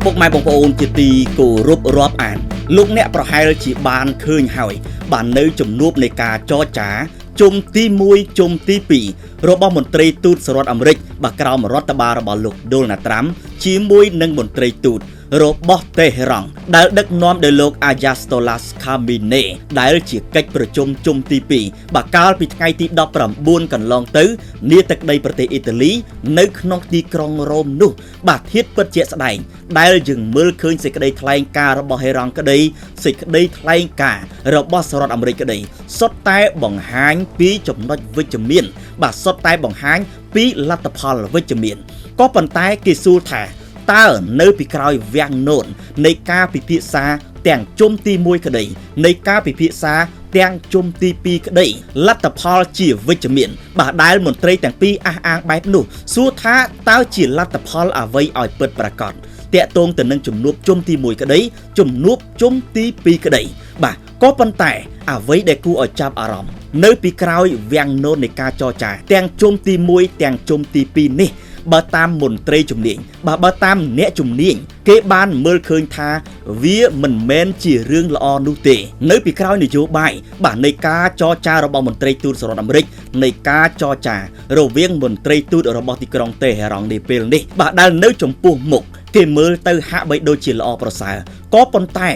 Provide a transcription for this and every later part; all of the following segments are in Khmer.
ពុកម៉ែបងប្អូនជាទីគោរពរាប់អានលោកអ្នកប្រហែលជាបានឃើញហើយបាននៅជំនួបនៃការចរចាជុំទី1ជុំទី2របស់មន្ត្រីទូតសហរដ្ឋអាមេរិកបាទក្រោមរដ្ឋបាលរបស់លោកដូណាល់ត្រាំជាមួយនឹងមន្ត្រីទូតរបស់តេហេរ៉ង់ដែលដឹកនាំដោយលោកអាយ៉ាស្តូឡាសខាមីណេដែលជាកិច្ចប្រជុំជុំទី2បាទកាលពីថ្ងៃទី19កន្លងទៅនាទឹកដីប្រទេសអ៊ីតាលីនៅក្នុងទីក្រុងរ៉ូមនោះបាទធាតុពិតជាក់ស្ដែងដែលយើងមើលឃើញសេចក្តីថ្លែងការណ៍របស់ហេរ៉ង់ក្តីសេចក្តីថ្លែងការណ៍របស់សហរដ្ឋអាមេរិកក្តីសុទ្ធតែបង្ហាញពីចំណុចវិជ្ជមានបាទសុទ្ធតែបង្ហាញពីលទ្ធផលវិជ្ជមានក៏ប៉ុន្តែគេសួរថាតើនៅពីក្រោយវាំងនននៃការពិភាក្សាទាំងជុំទី1ក្តីនៃការពិភាក្សាទាំងជុំទី2ក្តីលទ្ធផលជាវិជ្ជមានបាទដែលមន្ត្រីទាំងពីរអះអាងបែបនោះសួរថាតើជាលទ្ធផលអ្វីឲ្យពិតប្រាកដតាក់ទងទៅនឹងជំនួបជុំទី1ក្តីជំនួបជុំទី2ក្តីបាទក៏ប៉ុន្តែអ្វីដែលគួរឲ្យចាប់អារម្មណ៍នៅពីក្រោយវាំងនននៃការចរចាទាំងជុំទី1ទាំងជុំទី2នេះបើតាមមន្ត្រីជំនាញបើតាមអ្នកជំនាញគេបានមើលឃើញថាវាមិនមែនជារឿងល្អនោះទេនៅពីក្រោយនយោបាយបាទនៃការចរចារបស់មន្ត្រីទូតសហរដ្ឋអាមេរិកនៃការចរចារវាងមន្ត្រីទូតរបស់ទីក្រុងតេហេរ៉ង់នាពេលនេះបាទដែលនៅចំពោះមុខគេមើលទៅហាក់បីដូចជាល្អប្រសើរក៏ប៉ុន្តែ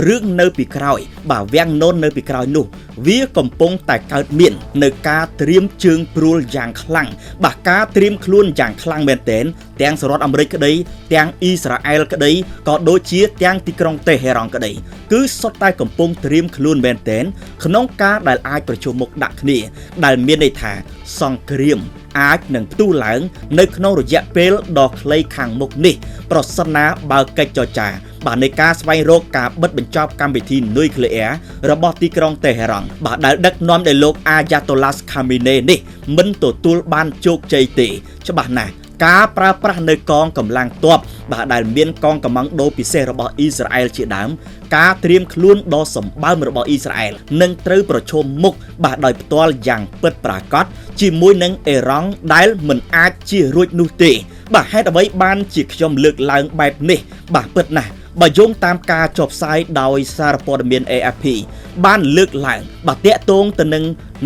រឿងនៅពីក្រោយបាទវាំងនននៅពីក្រោយនោះវាកំពុងតែកើតមាននៅការត្រៀមជើងព្រួលយ៉ាងខ្លាំងបាទការត្រៀមខ្លួនយ៉ាងខ្លាំងមែនទែនទាំងសហរដ្ឋអាមេរិកក្តីទាំងអ៊ីស្រាអែលក្តីក៏ដូចជាទាំងទីក្រុងតេហេរ៉ង់ក្តីគឺសុទ្ធតែកំពុងត្រៀមខ្លួនមែនទែនក្នុងការដែលអាចប្រជុំមុខដាក់គ្នាដែលមានន័យថាសង្គ្រាមអាចនឹងផ្ទុះឡើងនៅក្នុងរយៈពេលដ៏ខ្លីខាងមុខនេះប្រសិនណាបើកិច្ចចរចាបាទនៃការស្វែងរកការបិទបញ្ចប់កម្មវិធីនុយក្លេអ៊ែររបស់ទីក្រុងតេហេរ៉ង់បាទដែលដឹកនាំដោយលោកអាយ៉ាតូឡាសខាមីណេនេះមិនទទួលបានជោគជ័យទេច្បាស់ណាស់ការប្រើប្រាស់នៅកងកម្លាំងទ័ពបាទដែលមានកងកម្លាំងដូពិសេសរបស់អ៊ីស្រាអែលជាដើមការត្រៀមខ្លួនដ៏សម្បើមរបស់អ៊ីស្រាអែលនឹងត្រូវប្រឈមមុខបាទដោយផ្ទាល់យ៉ាងពិតប្រាកដជាមួយនឹងអេរ៉ង់ដែលមិនអាចជៀសរួចនោះទេបាទហេតុអ្វីបានជាខ្ញុំលើកឡើងបែបនេះបាទពិតណាស់បើយោងតាមការចុះផ្សាយដោយសារព័ត៌មាន AFP បានលើកឡើងបាទតាក់ទងទៅនឹង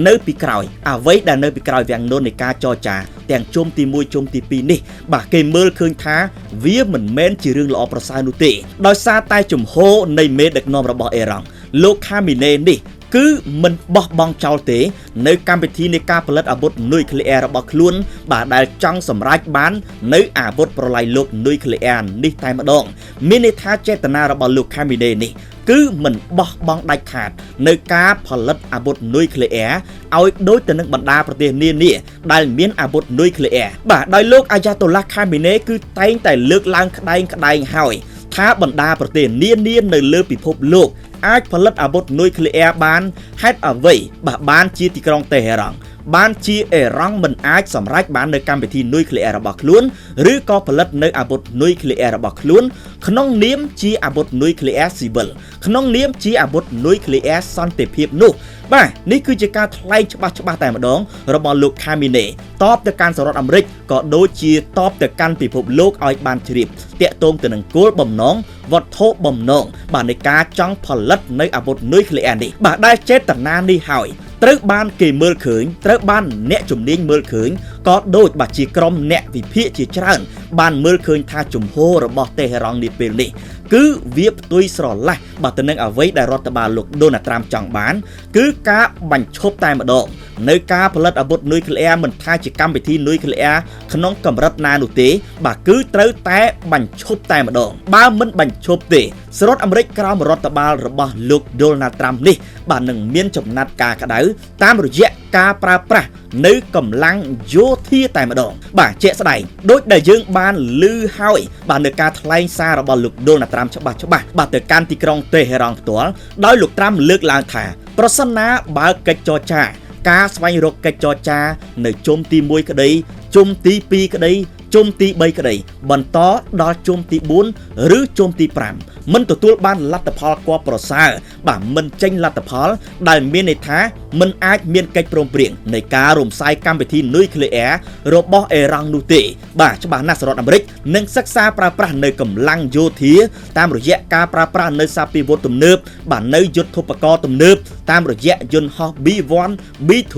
នៅពីក្រោយអ្វីដែលនៅពីក្រោយវាំងនននៃការចរចាទាំងជុំទី1ជុំទី2នេះបាទគេមើលឃើញថាវាមិនមែនជារឿងល្អប្រសើរនោះទេដោយសារតែជំហរនៃមេដឹកនាំរបស់អេរ៉ង់លោកខាមីណេនេះគឺមិនបោះបង់ចោលទេនៅកម្មវិធីនៃការផលិតអាវុធនុយក្លេអ៊ែររបស់ខ្លួនបាទដែលចង់សម្រេចបាននៅអាវុធប្រឡាយលោកនុយក្លេអ៊ែរនេះតែម្ដងមានន័យថាចេតនារបស់លោកខាមីណេនេះគឺមិនបោះបង់ដាច់ខាតនៅការផលិតអាវុធនុយក្លេអ៊ែរឲ្យដូចទៅនឹងបណ្ដាប្រទេសនានាដែលមានអាវុធនុយក្លេអ៊ែរបាទដោយលោកអាយ៉ាតូឡាសខាមីណេគឺតែងតែលើកឡើងក្តែងហើយថាបណ្ដាប្រទេសនានានៅលើពិភពលោកអាចផលិតអាវុធនុយក្លេអ៊ែរបានហេតុអ្វីបាទបានជាទីក្រុងតេហេរ៉ង់បានជាអេរ៉ង់មិនអាចសម្រេចបាននៅកម្មវិធីនុយក្លេអ៊ែររបស់ខ្លួនឬក៏ផលិតនៅអាវុធនុយក្លេអ៊ែររបស់ខ្លួនក្នុងនាមជាអាវុធនុយក្លេអ៊ែរស៊ីវិលក្នុងនាមជាអាវុធនុយក្លេអ៊ែរសន្តិភាពនោះបាទនេះគឺជាការថ្លែងច្បាស់តែម្ដងរបស់លោកខាមីណេតបទៅកាន់សហរដ្ឋអាមេរិកក៏ដូចជាតបទៅកាន់ពិភពលោកឲ្យបានជ្រាបតាក់ទងទៅនឹងគោលបំណងវត្ថុបំណងបាទនៃការចង់ផលិតនៅអាវុធនុយក្លេអ៊ែរនេះបាទដែលចេតនានេះហើយត្រូវបានគេមើលឃើញត្រូវបានអ្នកជំនាញមើលឃើញក៏ដូចបាទជាក្រុមអ្នកវិភាគជាច្រើនបានមើលឃើញថាជំហររបស់តេហេរ៉ង់នាពេលនេះគឺវាផ្ទុយស្រឡះបាទទៅនឹងអ្វីដែលរដ្ឋបាលលោកដូណាល់ត្រាំចង់បានគឺការបញ្ឈប់តែម្ដងនៅការផលិតអាវុធនុយក្លេអ៊ែរមិនថាជាកម្មវិធីនុយក្លេអ៊ែរក្នុងកម្រិតណានោះទេបាទគឺត្រូវតែបញ្ឈប់តែម្ដងបើមិនបញ្ឈប់ទេសហរដ្ឋអាមេរិកក្រោមរដ្ឋបាលរបស់លោកដូណាល់ត្រាំនេះបាទនឹងមានចំណាត់ការក្តៅតាមរយៈការប្រើប្រាស់នៅកម្លាំងយោធាតែម្ដងបាទជាក់ស្ដែងដូចដែលយើងបានឮហើយបាទនៅការថ្លែងសាររបស់លោកដូណាល់ត្រាំច្បាស់បាទទៅកាន់ទីក្រុងតេហេរ៉ង់ផ្ទាល់ដោយលោកត្រាំលើកឡើងថាប្រសិនណាបើកិច្ចចរចាការស្វែងរកកិច្ចចរចានៅជុំទី1ក្តី ជុំទី2ក្តីជុំទី3ក្តីបន្តដល់ជុំទី4ឬជុំទី5មិនទទួលបានលទ្ធផលគួរប្រសើរបាទមិនចេញលទ្ធផលដែលមានន័យថាមិនអាចមានកិច្ចព្រមព្រៀងនៃការរំសាយកម្មវិធីនុយក្លេអ៊ែររបស់អ៊ីរ៉ង់នោះទេបាទច្បាស់ណាស់សហរដ្ឋអាមេរិកនឹងសិក្សាប្រើប្រាស់នៅកម្លាំងយោធាតាមរយៈការប្រើប្រាស់នៅសាពីវុធទំនើបបាទនៅយុទ្ធឧបករណ៍ទំនើបតាមរយៈយន្តហោះ B1 B2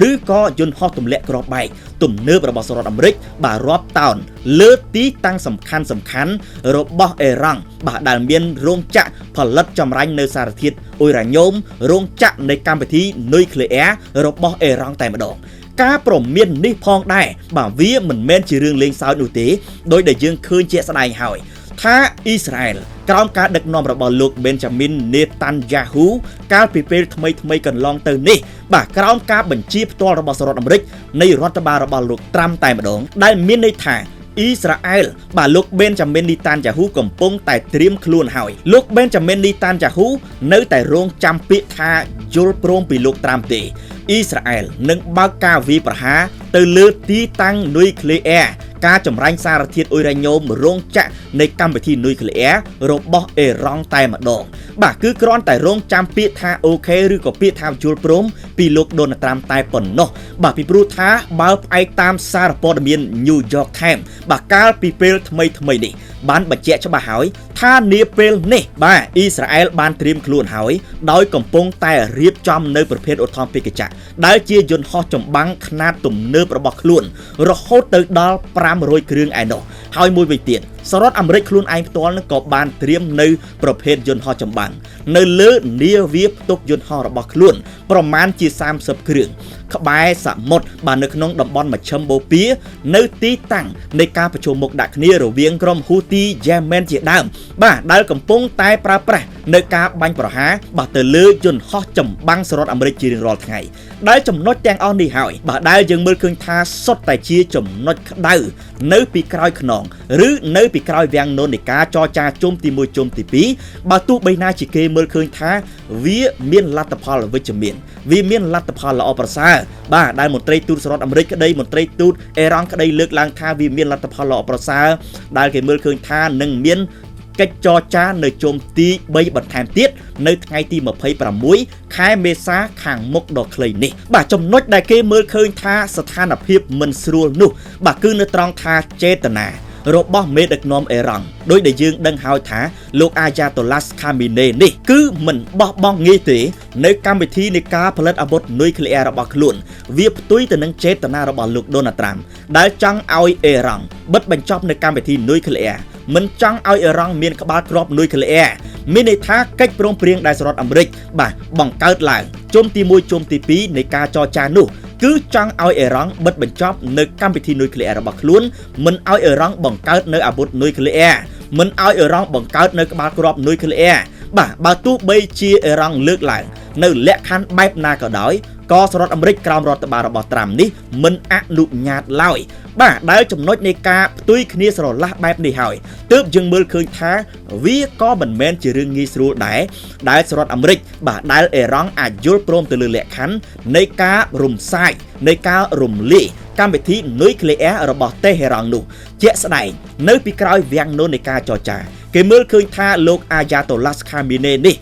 ឬក៏យន្តហោះទម្លាក់គ្រាប់បែកទំនើបរបស់សហរដ្ឋអាមេរិកបាទរាប់តោនលើទីតាំងសំខាន់របស់អ៊ីរ៉ង់បាទដែលមានរោងចក្រផលិតចម្រាញ់នៅសារធាតុអ៊ុយរ៉ាញ៉ូមរោងចក្រនៃកម្មវិធីនុយក្លេអ៊ែររបស់អ៊ីរ៉ង់តែម្ដងការប្រមាននេះផងដែរបាទវាមិនមែនជារឿងលេងសើចនោះទេដោយដែលយើងឃើញជាក់ស្ដែងហើយថាអ៊ីស្រាអែលក្រោមការដឹកនាំរបស់លោក Benjamin Netanyahu កាលពីពេលថ្មីកន្លងទៅនេះបាទក្រោមការបញ្ជាផ្ទាល់របស់សហរដ្ឋអាមេរិកនៃរដ្ឋបាលរបស់លោកត្រាំតែម្ដងដែលមានន័យថាអ៊ីស្រាអែលបាទលោក Benjamin Netanyahu កំពុងតែត្រៀមខ្លួនហើយលោក Benjamin Netanyahu នៅតែរងចាំពាក្យថាយល់ព្រមពីលោកត្រាំទេអ៊ីស្រាអែលនឹងបើកការវាយប្រហារទៅលើទីតាំងនុយក្លេអ៊ែរការចម្រាញ់សារធាតុអ៊ុយរ៉ាញ៉ូមរោងចក្រនៃកម្មវិធីនុយក្លេអ៊ែររបស់អ៊ីរ៉ង់តែម្ដងបាទគឺគ្រាន់តែរងចាំពាក្យថាអូខេឬក៏ពាក្យថាយល់ព្រមពីលោកដូណាល់ត្រាំតែប៉ុណ្ណោះបាទពីព្រោះថាបើផ្អែកតាមសារព័ត៌មាន New York Times បាទកាលពីពេលថ្មីនេះបានបញ្ជាក់ច្បាស់ហើយថានាពេលនេះបាទអ៊ីស្រាអែលបានត្រៀមខ្លួនហើយដោយកំពុងតែរៀបចំនៅប្រភេទឧទ្ធម្ភាគចក្រដែលជាយន្តហោះចម្បាំងខ្នាតទំនើបរបស់ខ្លួនរហូតទៅដល់500គ្រឿងឯណោះហើយមួយវិញទៀតសហរដ្ឋអាមេរិកខ្លួនឯងផ្ទាល់នឹងក៏បានត្រៀមនៅប្រភេទយន្តហោះចម្បាំងនៅលើនាវាផ្ទុកយន្តហោះរបស់ខ្លួនប្រមាណជា30គ្រឿងក្បែរសមុទ្របាទនៅក្នុងតំបន់មជ្ឈិមបូព៌ានៅទីតាំងនៃការប្រជុំមុខដាក់គ្នារវាងក្រុមហ៊ូទីយេម៉ែនជាដើមបាទដែលកំពុងតែប្រើប្រាស់នៅការបាញ់ប្រហារបាទទៅលើយន្តហោះចម្បាំងសហរដ្ឋអាមេរិកជារៀងរាល់ថ្ងៃដែលចំណុចទាំងអស់នេះហើយបាទដែលយើងមើលឃើញថាសុទ្ធតែជាចំណុចក្តៅនៅពីក្រោយខ្នងឬនៅពីក្រោយវាំងនននៃការចរចាជុំទី1ជុំទី2បើទោះបីណាជាគេមើលឃើញថាវាមានលទ្ធផលវិជ្ជមានវាមានលទ្ធផលល្អប្រសើរបាទដែលមន្ត្រីទូតសហរដ្ឋអាមេរិកក្តីមន្ត្រីទូតអ៊ីរ៉ង់ក្តីលើកឡើងថាវាមានលទ្ធផលល្អប្រសើរដែលគេមើលឃើញថានឹងមានកិច្ចចរចានៅជុំទី3បន្ថែមទៀតនៅថ្ងៃទី26ខែមេសាខាងមុខដ៏ខ្លីនេះបាទចំណុចដែលគេមើលឃើញថាស្ថានភាពមិនស្រួលនោះបាទគឺនៅត្រង់ថាចេតនារបស់មេដឹកនាំអ៊ីរ៉ង់ដោយដែលយើងដឹងហើយថាលោកអាយ៉ាតូឡាស់ខាមីណេនេះគឺមិនបោះបង់ងាយទេនៅកម្មវិធីនៃការផលិតអាវុធនុយក្លេអ៊ែររបស់ខ្លួនវាផ្ទុយទៅនឹងចេតនារបស់លោកដូណាល់ត្រាំដែលចង់ឲ្យអ៊ីរ៉ង់បិទបញ្ចប់នៅកម្មវិធីនុយក្លេអ៊ែរមិនចង់ឲ្យអ៊ីរ៉ង់មានក្បាលគ្រាប់នុយក្លេអ៊ែរមានន័យថាកិច្ចព្រមព្រៀងដែលសហរដ្ឋអាមេរិកបាទបង្កើតឡើងជុំទី1ជុំទី2នៃការចរចានោះគឺចង់ឲ្យអ៊ីរ៉ង់បិទបញ្ចប់នៅកម្មវិធីនុយក្លេអ៊ែររបស់ខ្លួនមិនឲ្យអ៊ីរ៉ង់បង្កើតនៅអាវុធនុយក្លេអ៊ែរមិនឲ្យអ៊ីរ៉ង់បង្កើតនៅក្បាលគ្រាប់នុយក្លេអ៊ែរបាទបើទោះបីជាអ៊ីរ៉ង់លើកឡើងនៅលក្ខខណ្ឌបែបណាក៏ដោយក៏សហរដ្ឋអាមេរិកក្រោមរដ្ឋបាលរបស់ត្រាំនេះមិនអនុញ្ញាតឡើយបាទដែលចំណុចនៃការផ្ទុយគ្នាស្រឡះបែបនេះហើយទើបយើងមើលឃើញថាវាក៏មិនមែនជារឿងងាយស្រួលដែរដែលសហរដ្ឋអាមេរិកបាទដែលអ៊ីរ៉ង់អាចយល់ព្រមទៅលើលក្ខខណ្ឌនៃការរំសាយនៃការរំលាយកម្មវិធីនុយក្លេអ៊ែររបស់តេហេរ៉ង់នោះជាក់ស្ដែងនៅពីក្រោយវាំងនននៃការចរចាគេមើលឃើញថាលោកអាយ៉ាតូឡាស់ខាមីណេនេះ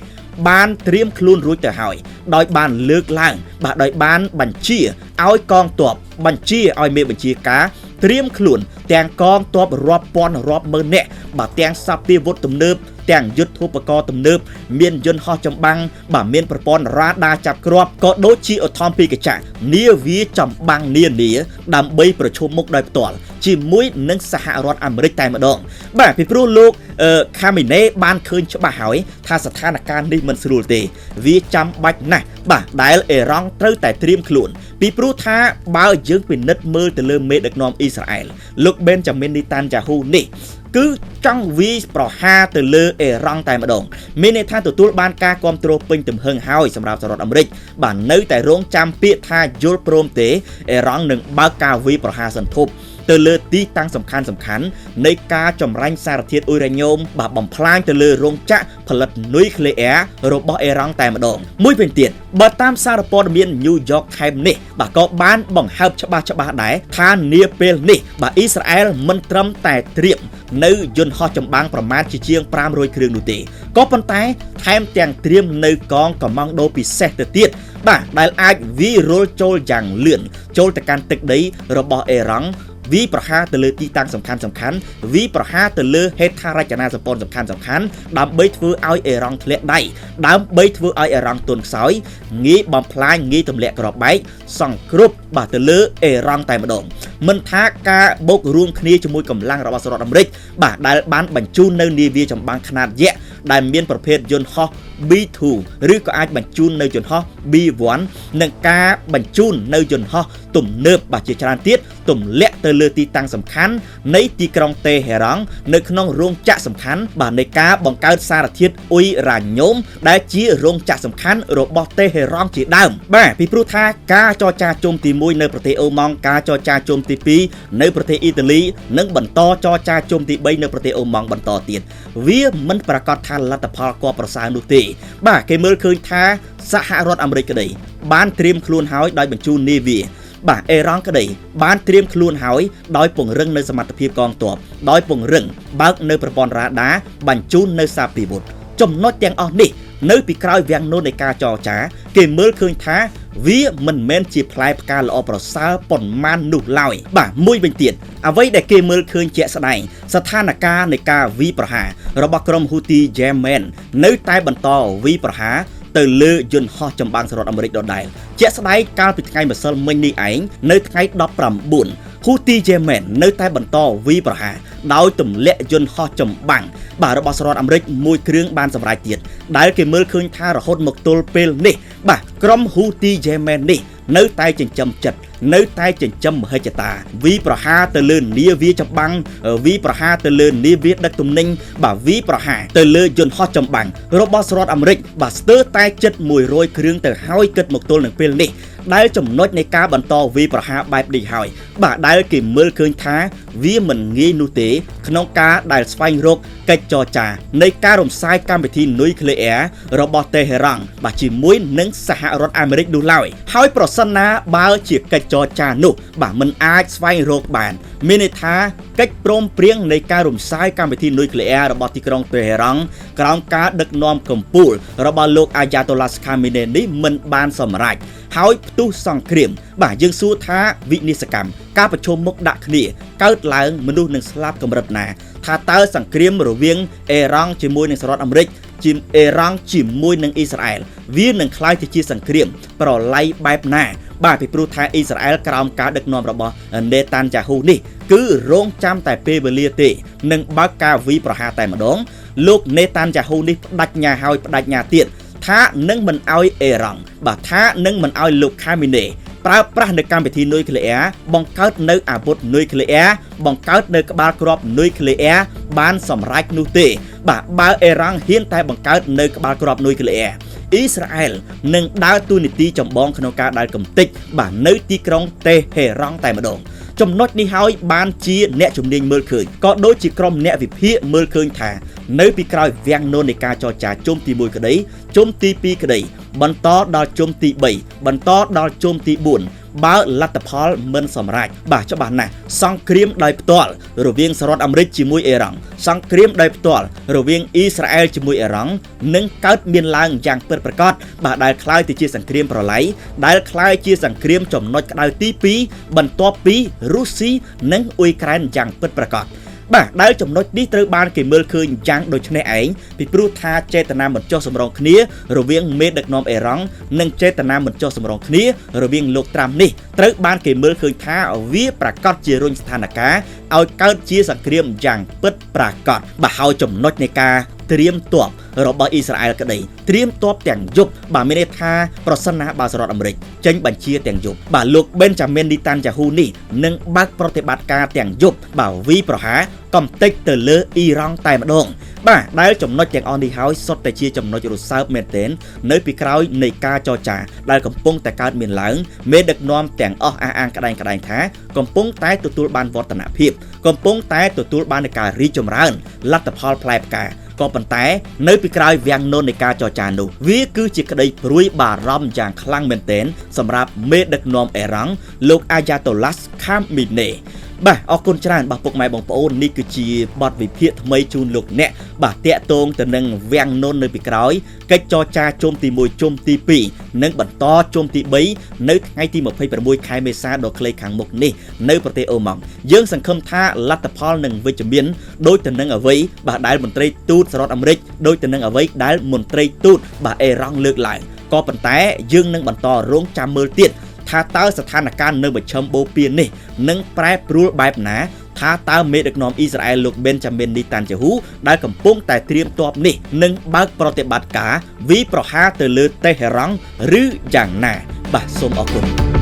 បានត្រៀមខ្លួនរួចទៅហើយដោយបានលើកឡើងបាទដោយបានបញ្ជាឲ្យកងទ័ពបញ្ជាឲ្យមេបញ្ជាការត្រៀមខ្លួនទាំងកងទ័ពរាប់ពាន់រាប់ម៉ឺននាក់បាទទាំងសព្វាវុធទំនើបទាំងយុទ្ធឧបករណ៍ទំនើបមានយន្តហោះចម្បាំងបាទមានប្រព័ន្ធរ៉ាដាចាប់គ្រាប់ក៏ដូចជាឧទ្ធម្ភាគចក្រនាវាចម្បាំងនានាដើម្បីប្រឈមមុខដោយផ្ទាល់ជាមួយនឹងសហរដ្ឋអាមេរិកតែម្ដងបាទពីព្រោះលោកខាមីណេបានឃើញច្បាស់ហើយថាស្ថានភាពនេះមិនស្រួលទេវាចាំបាច់ណាស់បាទដែលអ៊ីរ៉ង់ត្រូវតែត្រៀមខ្លួនពីព្រោះថាបើយើងពិនិត្យមើលទៅលើមេដឹកនាំអ៊ីស្រាអែលលោក Benjamin Netanyahu នេះគឺចង់វាយប្រហារទៅលើអ៊ីរ៉ង់តែម្ដងមានន័យថាទទួលបានការគ្រប់គ្រងពេញទំហឹងហើយសម្រាប់សហរដ្ឋអាមេរិកបាទនៅតែរងចាំពាក្យថាយល់ព្រមទេអ៊ីរ៉ង់នឹងបើកការវាយប្រហារសន្ធប់ ទៅលើទីតាំងសំខាន់នៃការចម្រាញ់សារធាតុអ៊ុយរ៉ាញ៉ូមបាទបំផ្លាញទៅលើរោងចក្រផលិតនុយក្លេអ៊ែររបស់អ៊ីរ៉ង់តែម្ដងមួយវិញទៀតបើតាមសារព័ត៌មាន New York Times នេះបាទក៏បានបង្ហើបច្បាស់ដែរថានាពេលនេះបាទអ៊ីស្រាអែលមិនត្រឹមតែត្រៀមនៅយន្តហោះចម្បាំងប្រមាណជាង500គ្រឿងនោះទេក៏ប៉ុន្តែថែមទាំងត្រៀមនៅកងកម្លាំងដូពិសេសទៅទៀតបាទដែលអាចវាយរុលចូលយ៉ាងលឿនចូលទៅកាន់ទឹកដីរបស់អ៊ីរ៉ង់វាប្រហារទៅលើទីតាំងសំខាន់វាប្រហារទៅលើហេដ្ឋារចនាសម្ព័ន្ធសំខាន់ដើម្បីធ្វើឲ្យអ៊ីរ៉ង់ធ្លាក់ដៃដើម្បីធ្វើឲ្យអ៊ីរ៉ង់ទន់ខ្សោយងាយបំផ្លាញងាយទម្លាក់គ្រាប់បែកសង្គ្រប់បាទទៅលើអ៊ីរ៉ង់តែម្ដងមិនថាការបូករួមគ្នាជាមួយកម្លាំងរបស់សហរដ្ឋអាមេរិកបាទដែលបានបញ្ជូននៅនាវាចម្បាំងខ្នាតយក្សដែលមានប្រភេទយន្តហោះ B2 ឬក៏អាចបញ្ជូននៅយន្តហោះ B1 និងការបញ្ជូននៅយន្តហោះទំនើបបាទជាច្រើនទៀតទម្លាក់ទៅលើទីតាំងសំខាន់នៃទីក្រុងតេហេរ៉ង់នៅក្នុងរោងចក្រសំខាន់បាទនៃការបង្កើតសារធាតុអ៊ុយរ៉ាញ៉ូមដែលជារោងចក្រសំខាន់របស់តេហេរ៉ង់ជាដើមបាទពីព្រោះថាការចរចាជុំទី1នៅប្រទេសអូម៉ង់ការចរចាជុំទី2នៅប្រទេសអ៊ីតាលីនិងបន្តចរចាជុំទី3នៅប្រទេសអូម៉ង់បន្តទៀតវាមិនប្រកាសថាលទ្ធផលគួរប្រសើរនោះទេបាទគេមើលឃើញថាសហរដ្ឋអាមេរិកក្តីបានត្រៀមខ្លួនហើយដោយបញ្ជូននាវាបាទអ៊ីរ៉ង់ក្តីបានត្រៀមខ្លួនហើយដោយពង្រឹងនៅសមត្ថភាពកងទ័ពដោយពង្រឹងបើកនៅប្រព័ន្ធរ៉ាដាបញ្ជូននៅសារពីវុធចំណុចទាំងអស់នេះនៅពីក្រោយវាំងនោះនៃការចរចាគេមើលឃើញថាវាមិនមែនជាផ្លែផ្កាល្អប្រសើរប៉ុន្មាននោះឡើយបាទមួយវិញទៀតអ្វីដែលគេមើលឃើញជាក់ស្ដែងស្ថានភាពនៃការវាយប្រហាររបស់ក្រុមហ៊ូទីយេម៉ែននៅតែបន្តវាយប្រហារទៅលើយន្តហោះចម្បាំងសហរដ្ឋអាមេរិកដដែលជាក់ស្ដែងកាលពីថ្ងៃម្សិលមិញនេះឯងនៅថ្ងៃ19ហ៊ូទីយេម៉ែននៅតែបន្តវាយប្រហារដោយទម្លាក់យន្តហោះចម្បាំងបាទរបស់សហរដ្ឋអាមេរិកមួយគ្រឿងបានសម្រេចទៀតដែលគេមើលឃើញថារហូតមកទល់ពេលនេះបាទក្រុមហ៊ូទីយេម៉ែននេះនៅតែចិញ្ចឹមចិត្តនៅតែចិញ្ចឹមមហិច្ឆតាវាយប្រហារទៅលើនាវាចម្បាំងវាយប្រហារទៅលើនាវាដឹកទំនិញបាទវាយប្រហារទៅលើយន្តហោះចម្បាំងរបស់សហរដ្ឋអាមេរិកបាទស្ទើរតែជិត100គ្រឿងទៅហើយគិតមកទល់នឹងពេលនេះដែលចំណុចនៃការបន្តវាយប្រហារបែបនេះហើយបាទដែលគេមើលឃើញថាវាមិនងាយនោះទេក្នុងការដែលស្វែងរកកិច្ចចរចានៃការរំសាយកម្មវិធីនុយក្លេអ៊ែររបស់តេហេរ៉ង់បាទជាមួយនឹងសហរដ្ឋអាមេរិកនោះឡើយហើយប្រសិនណាបើជាកិច្ចចរចានោះបាទមិនអាចស្វែងរកបានមានន័យថាកិច្ចព្រមព្រៀងនៃការរំសាយកម្មវិធីនុយក្លេអ៊ែររបស់ទីក្រុងតេហេរ៉ង់ក្រោមការដឹកនាំកម្ពុជារបស់លោកអាយ៉ាតូឡាស្ខាមីនេនេះមិនបានសម្រេចហើយផ្ទុះសង្គ្រាមបាទយើងសួរថាវិនិស្សកម្មការប្រជុំមុខដាក់គ្នាកើតឡើងមនុស្សនឹងស្លាប់កម្រិតណាថាតើសង្គ្រាមរវាងអ៊ីរ៉ង់ជាមួយនឹងសហរដ្ឋអាមេរិកជាអ៊ីរ៉ង់ជាមួយនឹងអ៊ីស្រាអែលវានឹងក្លាយទៅជាសង្គ្រាមប្រឡ័យបែបណាបាទពីព្រោះថាអ៊ីស្រាអែលក្រោមការដឹកនាំរបស់នេតានយ៉ាហ៊ូនេះគឺរងចាំតែពេលវេលាទេនឹងបើកការវាយប្រហារតែម្ដងលោកនេតានយ៉ាហ៊ូនេះបដិញ្ញាហើយបដិញ្ញាទៀតថានឹងមិនអោយអ៊ីរ៉ង់បាទថានឹងមិនអោយលោកខាមីនេប្រើប្រាស់នៅកម្មវិធីនុយក្លេអ៊ែរបង្កើតនៅអាវុធនុយក្លេអ៊ែរបង្កើតនៅក្បាលគ្រាប់នុយក្លេអ៊ែរបានសម្រេចនោះទេបាទបើអ៊ីរ៉ង់ហ៊ានតែបង្កើតនៅក្បាលគ្រាប់នុយក្លេអ៊ែរអ៊ីស្រាអែលនឹងដើរតួនាទីចម្បងក្នុងការដាល់កំទេចបាទនៅទីក្រុងតេហេរ៉ង់តែម្ដងចំណុចនេះហើយបានជាអ្នកជំនាញមើលឃើញក៏ដូចជាក្រុមអ្នកវិភាគមើលឃើញថានៅពីក្រោយវាំងនោះនៃការចរចាជុំទី1ក្តីជុំទី2ក្តីបន្តដល់ជុំទី3បន្តដល់ជុំទី4បើលទ្ធផលមិនសម្រេចបាទច្បាស់ណាស់សង្គ្រាមដោយផ្ទាល់រវាងសហរដ្ឋអាមេរិកជាមួយអ៊ីរ៉ង់សង្គ្រាមដោយផ្ទាល់រវាងអ៊ីស្រាអែលជាមួយអ៊ីរ៉ង់នឹងកើតមានឡើងយ៉ាងពិតប្រាកដបាទដែលคล้ายទៅជាសង្គ្រាមប្រឡ័យដែលคล้ายជាសង្គ្រាមចំណុចក្តៅទី2បន្ទាប់ពីរុស្ស៊ីនិងអ៊ុយក្រែនយ៉ាងពិតប្រាកដបាទដែលចំណុចនេះត្រូវបានគេមើលឃើញយ៉ាងដូចនេះឯងពីព្រោះថាចេតនាមិនចុះសម្រុងគ្នារវាងមេដឹកនាំអ៊ីរ៉ង់និងចេតនាមិនចុះសម្រុងគ្នារវាងលោកត្រាំនេះត្រូវបានគេមើលឃើញថាវាប្រកាសជារុញស្ថានភាពឲ្យកើតជាសង្គ្រាមយ៉ាងពិតប្រាកដបាទហើយចំណុចនៃការត្រៀមទ័ពរបស់អ៊ីស្រាអែលក្តីត្រៀមទ័ពទាំងយប់បាទមានន័យថាប្រសិនណាបើសហរដ្ឋអាមេរិកចេញបញ្ជាទាំងយប់បាទលោកប៊ិនចាមីននីតានយ៉ាហ៊ូនេះនឹងបើកប្រតិបត្តិការទាំងយប់បាទវាយប្រហារកំទេចទៅលើអ៊ីរ៉ង់តែម្ដង បាទដែលចំណុចទាំងអស់នេះហើយសុទ្ធតែជាចំណុចរសើបមែនទែននៅពីក្រោយនៃការចរចាដែលកំពុងតែកើតមានឡើងមេដឹកនាំទាំងអស់អះអាងក្តែងថាកំពុងតែទទួលបានវឌ្ឍនភាពកំពុងតែទទួលបានការរីកចម្រើនលទ្ធផលផ្លែផ្កាក៏ប៉ុន្តែនៅពីក្រោយវាំងនននៃការចរចានោះវាគឺជាក្តីព្រួយបារម្ភយ៉ាងខ្លាំងមែនទែនសម្រាប់មេដឹកនាំអេរ៉ង់លោកអាយ៉ាតូឡាស់ខាមមីនេបាទអរគុណច្រើនបាទពុកម៉ែបងប្អូននេះគឺជាបទវិភាគថ្មីជូនលោកអ្នកបាទតាក់ទងទៅនឹងវាំងនននៅពីក្រោយកិច្ចចរចាជុំទី1ជុំទី2និងបន្តជុំទី3នៅថ្ងៃទី26ខែមេសាដ៏ខ្លីខាងមុខនេះនៅប្រទេសអូម៉ង់យើងសង្ឃឹមថាលទ្ធផលនឹងវិជ្ជមានដូចទៅនឹងអ្វីបាទដែលមន្ត្រីទូតសហរដ្ឋអាមេរិកដូចទៅនឹងអ្វីដែលមន្ត្រីទូតបាទអេរ៉ង់លើកឡើងក៏ប៉ុន្តែយើងនឹងបន្តរងចាំមើលទៀតថាតើស្ថានភាពនៅមជ្ឈមបូព៌ានេះនឹងប្រែប្រួលបែបណាថាតើមេដឹកនាំអ៊ីស្រាអែលលោកប៊ែនចាមីននីតានយ៉ាហ៊ូដែលកំពុងតែត្រៀមទ័ពនេះនឹងបើកប្រតិបត្តិការវាយប្រហារទៅលើតេហេរ៉ង់ឬយ៉ាងណាបាទសូមអរគុណ